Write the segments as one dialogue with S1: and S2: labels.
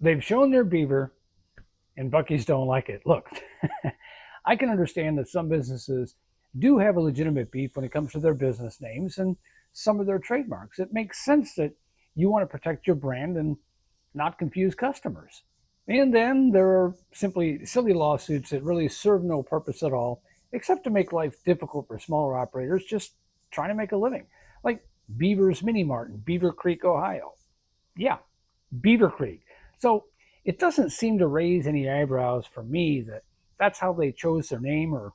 S1: They've shown their beaver, and Buc-ee's don't like it. Look, I can understand that some businesses do have a legitimate beef when it comes to their business names and some of their trademarks. It makes sense that you want to protect your brand and not confuse customers. And then there are simply silly lawsuits that really serve no purpose at all, except to make life difficult for smaller operators just trying to make a living, like Beaver's Mini-Mart in Beavercreek, Ohio. Yeah, Beavercreek. So it doesn't seem to raise any eyebrows for me that that's how they chose their name or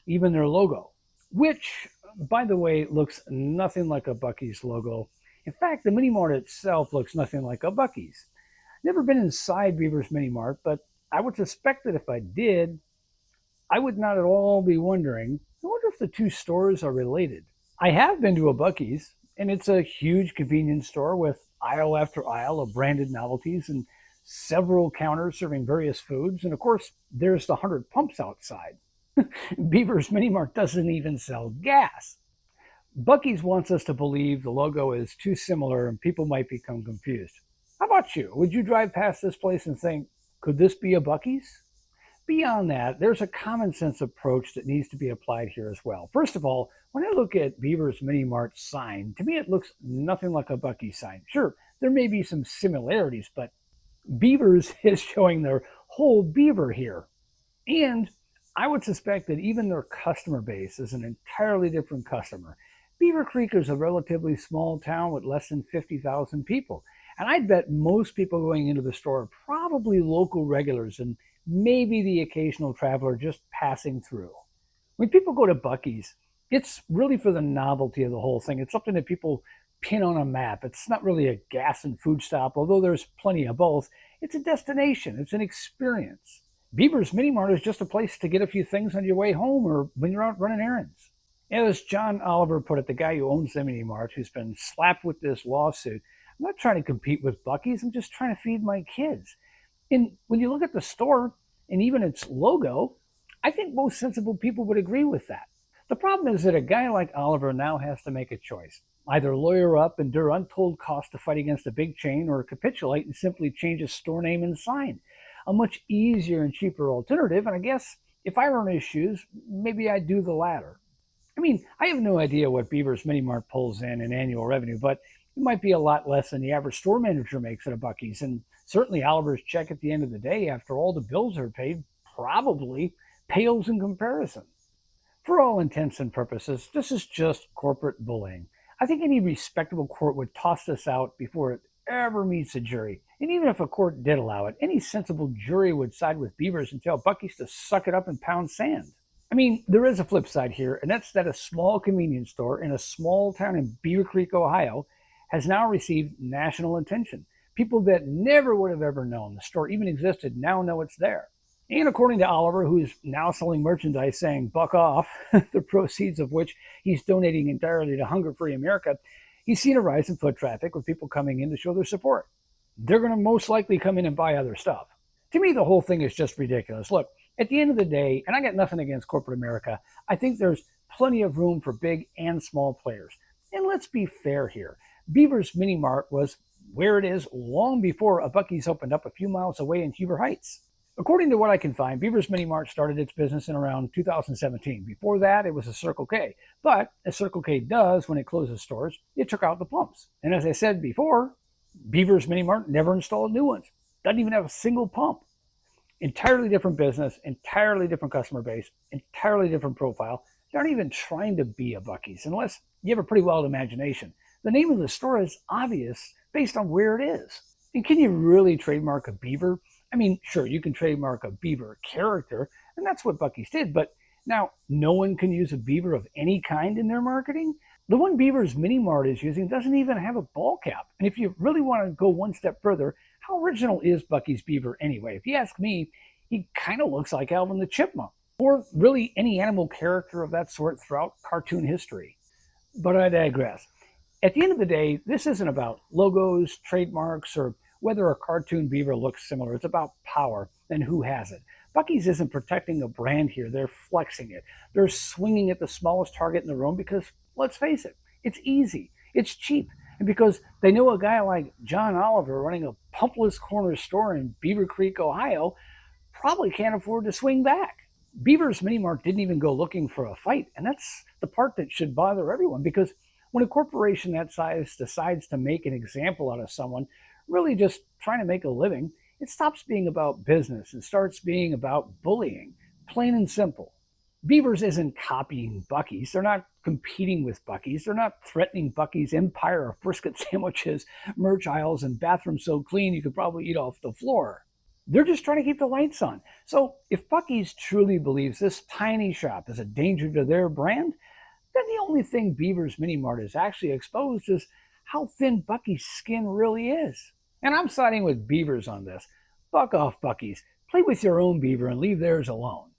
S1: even their logo, which, by the way, looks nothing like a Buc-ee's logo. In fact, the Mini Mart itself looks nothing like a Buc-ee's. Never been inside Beaver's Mini Mart, but I would suspect that if I did, I would not at all be wondering, I wonder if the two stores are related. I have been to a Buc-ee's, and it's a huge convenience store with aisle after aisle of branded novelties and several counters serving various foods. And of course, there's the 100 pumps outside. Beaver's Mini Mart doesn't even sell gas. Buc-ee's wants us to believe the logo is too similar and people might become confused. How about you? Would you drive past this place and think, could this be a Buc-ee's? Beyond that, there's a common sense approach that needs to be applied here as well. First of all, when I look at Beaver's Mini Mart sign, to me it looks nothing like a Buc-ee sign. Sure, there may be some similarities, but Beaver's is showing their whole beaver here. And I would suspect that even their customer base is an entirely different customer. Beavercreek is a relatively small town with less than 50,000 people. And I'd bet most people going into the store are probably local regulars and maybe the occasional traveler just passing through. When people go to Buc-ee's, it's really for the novelty of the whole thing. It's something that people pin on a map. It's not really a gas and food stop, although there's plenty of both. It's a destination. It's an experience. Beaver's Mini Mart is just a place to get a few things on your way home or when you're out running errands. As John Oliver put it, the guy who owns the Mini Mart, who's been slapped with this lawsuit, I'm not trying to compete with Buc-ee's. I'm just trying to feed my kids. And when you look at the store and even its logo, I think most sensible people would agree with that. The problem is that a guy like Oliver now has to make a choice. Either lawyer up, endure untold costs to fight against a big chain, or capitulate and simply change his store name and sign. A much easier and cheaper alternative, and I guess if I were in his shoes, maybe I'd do the latter. I mean, I have no idea what Beaver's Mini Mart pulls in annual revenue, but it might be a lot less than the average store manager makes at a Buc-ee's. And certainly Oliver's check at the end of the day, after all the bills are paid, probably pales in comparison. For all intents and purposes, this is just corporate bullying. I think any respectable court would toss this out before it ever meets a jury. And even if a court did allow it, any sensible jury would side with Beavers and tell Buc-ee's to suck it up and pound sand. I mean, there is a flip side here, and that's that a small convenience store in a small town in Beavercreek, Ohio, has now received national attention. People that never would have ever known the store even existed now know it's there. And according to Oliver, who's now selling merchandise saying Buc-Off, the proceeds of which he's donating entirely to Hunger Free America, he's seen a rise in foot traffic with people coming in to show their support. They're going to most likely come in and buy other stuff. To me, the whole thing is just ridiculous. Look, at the end of the day, and I got nothing against corporate America, I think there's plenty of room for big and small players. And let's be fair here. Beaver's Mini Mart was where it is long before a Buc-ee's opened up a few miles away in Huber Heights. According to what I can find, Beaver's Mini Mart started its business in around 2017. Before that, it was a Circle K. But as Circle K does when it closes stores, it took out the pumps. And as I said before, Beaver's Mini Mart never installed new ones. Doesn't even have a single pump. Entirely different business, entirely different customer base, entirely different profile. They aren't even trying to be a Buc-ee's unless you have a pretty wild imagination. The name of the store is obvious based on where it is. And can you really trademark a beaver? I mean, sure, you can trademark a beaver character, and that's what Buc-ee's did, but now no one can use a beaver of any kind in their marketing? The one Beaver's Mini Mart is using doesn't even have a ball cap. And if you really want to go one step further, how original is Buc-ee's beaver anyway? If you ask me, he kind of looks like Alvin the Chipmunk, or really any animal character of that sort throughout cartoon history. But I digress. At the end of the day, this isn't about logos, trademarks, or whether a cartoon beaver looks similar. It's about power and who has it. Buc-ee's isn't protecting a brand here. They're flexing it. They're swinging at the smallest target in the room because, let's face it, it's easy. It's cheap. And because they know a guy like John Oliver running a pumpless corner store in Beavercreek, Ohio, probably can't afford to swing back. Beaver's Mini-Mart didn't even go looking for a fight, and that's the part that should bother everyone, because when a corporation that size decides to make an example out of someone, really just trying to make a living, it stops being about business and starts being about bullying, plain and simple. Beavers isn't copying Buc-ee's. They're not competing with Buc-ee's. They're not threatening Buc-ee's empire of brisket sandwiches, merch aisles, and bathrooms so clean you could probably eat off the floor. They're just trying to keep the lights on. So if Buc-ee's truly believes this tiny shop is a danger to their brand, then the only thing Beaver's Mini Mart is actually exposed is how thin Buc-ee's skin really is. And I'm siding with Beavers on this. Buck off, Buc-ee's. Play with your own beaver and leave theirs alone.